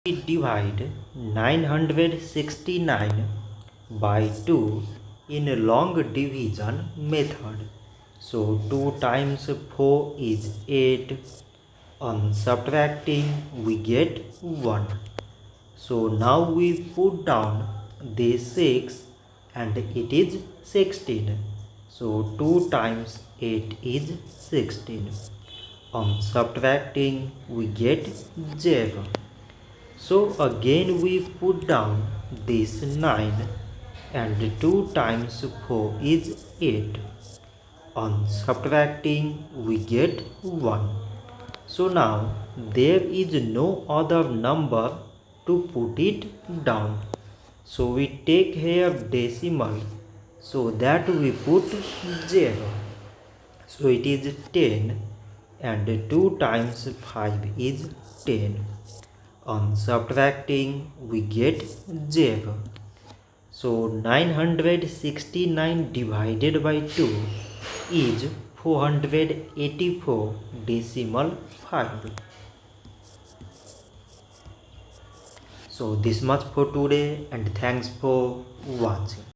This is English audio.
We divide 969 by 2 in a long division method. So 2 times 4 is 8. On subtracting we get 1. So now we put down this 6 and it is 16. So 2 times 8 is 16. On subtracting we get 0. So again we put down this 9 and 2 times 4 is 8. On subtracting we get 1. So now there is no other number to put it down. So we take here decimal so that we put 0. So it is 10 and 2 times 5 is 10. On subtracting we get 0. So 969 divided by 2 is 484 decimal 5. So this much for today and thanks for watching.